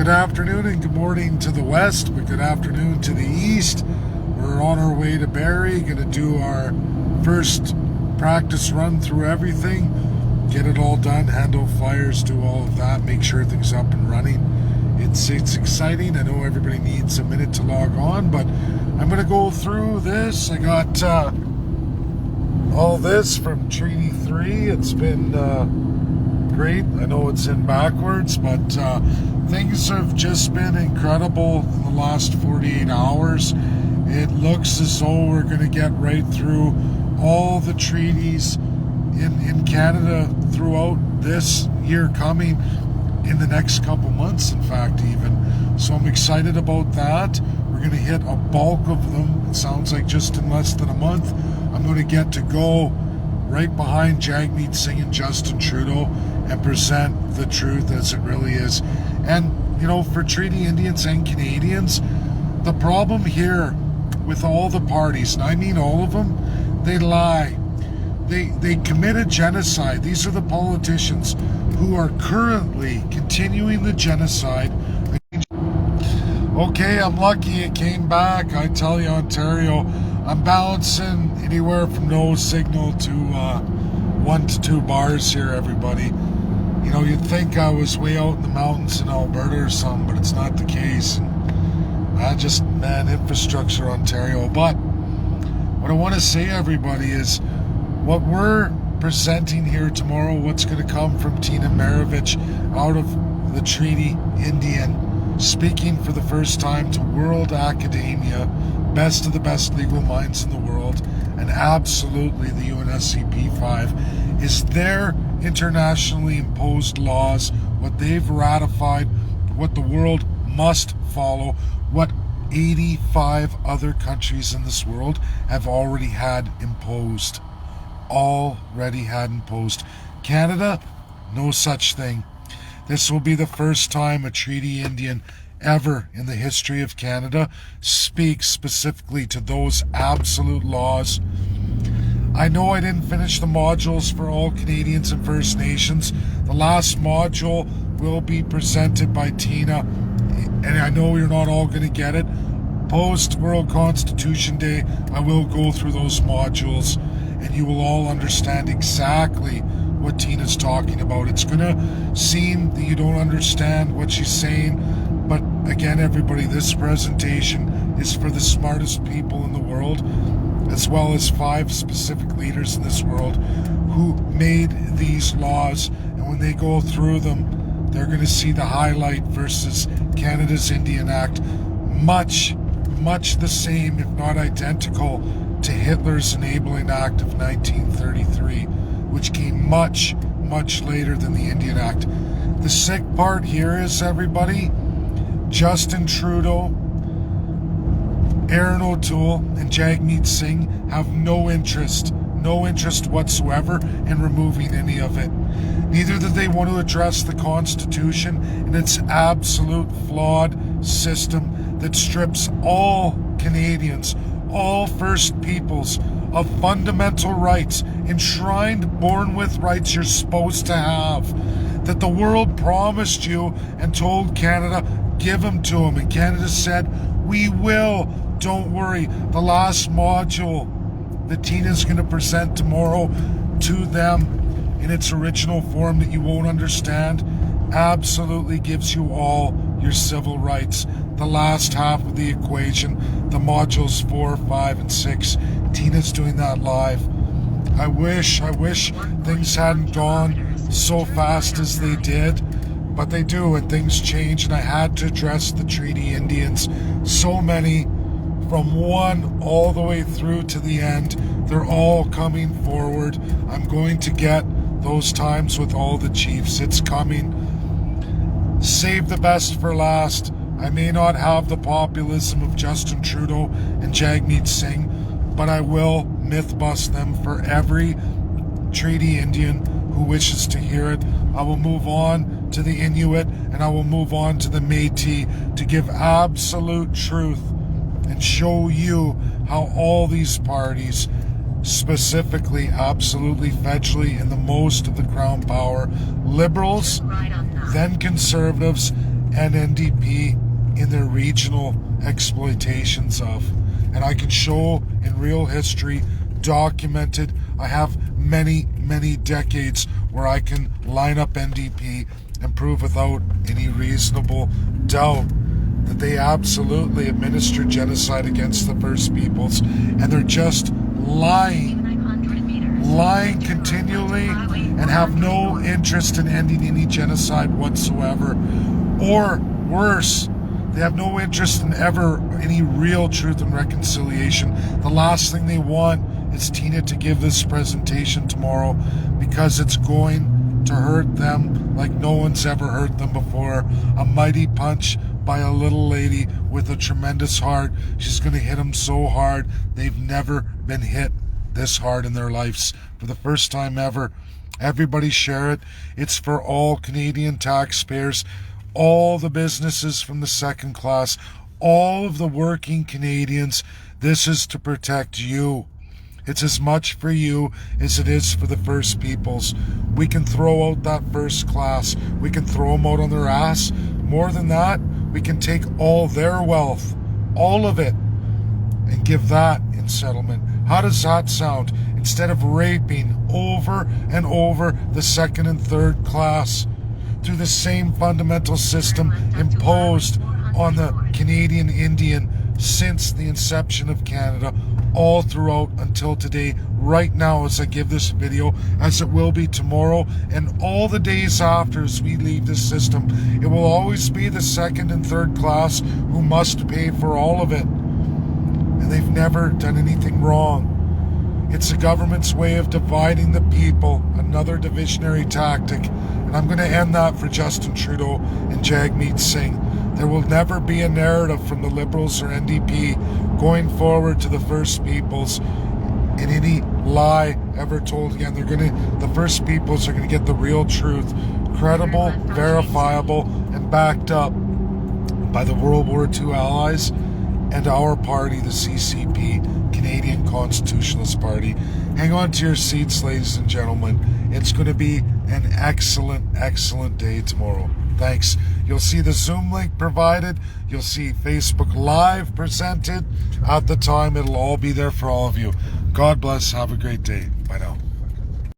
Good afternoon and good morning to the west, but good afternoon to the east. We're on our way to Barrie, going to do our first practice run through everything, get it all done, handle fires, do all of that, make sure everything's up and running. It's exciting. I know everybody needs a minute to log on, but I'm going to go through this. I got all this from Treaty 3. It's been great. I know it's in backwards, but things have just been incredible in the last 48 hours. It looks as though we're going to get right through all the treaties in Canada throughout this year coming, in the next couple months, in fact, even. So I'm excited about that. We're going to hit a bulk of them. It sounds like just in less than a month, I'm going to get to go right behind Jagmeet Singh and Justin Trudeau and present the truth as it really is. And, you know, for Treaty Indians and Canadians, the problem here with all the parties, and I mean all of them, they lie. They committed genocide. These are the politicians who are currently continuing the genocide. Okay, I'm lucky it came back. I tell you, Ontario, I'm balancing anywhere from no signal to 1 to 2 bars here, everybody. You know, you'd think I was way out in the mountains in Alberta or something, but it's not the case. And infrastructure, Ontario. But what I want to say, everybody, is what we're presenting here tomorrow, what's going to come from Tina Maravich out of the Treaty Indian, speaking for the first time to world academia, best of the best legal minds in the world, and absolutely the UNSCP 5, is their internationally imposed laws, what they've ratified, what the world must follow, what 85 other countries in this world have already had imposed. Canada, no such thing. This will be the first time a Treaty Indian ever in the history of Canada speaks specifically to those absolute laws. I know I didn't finish the modules for all Canadians and First Nations. The last module will be presented by Tina, and I know you're not all going to get it. Post World Constitution Day, I will go through those modules, and you will all understand exactly what Tina's talking about. It's going to seem that you don't understand what she's saying, but again, everybody, this presentation is for the smartest people in the world, as well as 5 specific leaders in this world who made these laws, and when they go through them, they're going to see the highlight versus Canada's Indian Act, much the same, if not identical, to Hitler's Enabling Act of 1933, which came much later than the Indian Act. The sick part here is, everybody, Justin Trudeau, Aaron O'Toole, and Jagmeet Singh have no interest whatsoever in removing any of it. Neither do they want to address the Constitution and its absolute flawed system that strips all Canadians, all First Peoples, of fundamental rights, enshrined, born with rights you're supposed to have, that the world promised you and told Canada, give them to them. And Canada said, we will, don't worry. The last module that Tina's going to present tomorrow to them in its original form that you won't understand absolutely gives you all your civil rights. The last half of the equation, the modules 4, 5, and 6, Tina's doing that live. I wish things hadn't gone so fast as they did, but they do, and things change, and I had to address the Treaty Indians. So many, from one all the way through to the end, they're all coming forward. I'm going to get those times with all the chiefs. It's coming. Save the best for last. I may not have the populism of Justin Trudeau and Jagmeet Singh, but I will myth bust them for every Treaty Indian who wishes to hear it. I will move on to the Inuit, and I will move on to the Métis to give absolute truth and show you how all these parties, specifically, absolutely, federally, and the most of the Crown power, Liberals, then Conservatives, and NDP in their regional exploitations of. And I can show in real history, documented, I have many, many decades where I can line up NDP and prove without any reasonable doubt that they absolutely administered genocide against the First Peoples, and they're just lying continually and have no interest in ending any genocide whatsoever. Or worse, they have no interest in ever any real truth and reconciliation. The last thing they want is Tina to give this presentation tomorrow, because it's going to hurt them like no one's ever hurt them before. A mighty punch by a little lady with a tremendous heart. She's going to hit them so hard they've never been hit this hard in their lives for the first time ever. Everybody share it. It's for all Canadian taxpayers, all the businesses from the second class, all of the working Canadians. This is to protect you. It's as much for you as it is for the First Peoples. We can throw out that first class. We can throw them out on their ass. More than that, we can take all their wealth, all of it, and give that in settlement. How does that sound? Instead of raping over and over the second and third class through the same fundamental system imposed on the Canadian Indian since the inception of Canada, all throughout until today, right now as I give this video, as it will be tomorrow, and all the days after as we leave this system. It will always be the second and third class who must pay for all of it. And they've never done anything wrong. It's the government's way of dividing the people, another divisionary tactic. And I'm going to end that for Justin Trudeau and Jagmeet Singh. There will never be a narrative from the Liberals or NDP going forward to the First Peoples in any lie ever told again. The First Peoples are going to get the real truth, credible, verifiable, and backed up by the World War II allies and our party, the CCP, Canadian Constitutionalist Party. Hang on to your seats, ladies and gentlemen. It's going to be an excellent, excellent day tomorrow. Thanks. You'll see the Zoom link provided. You'll see Facebook Live presented at the time. It'll all be there for all of you. God bless. Have a great day. Bye now.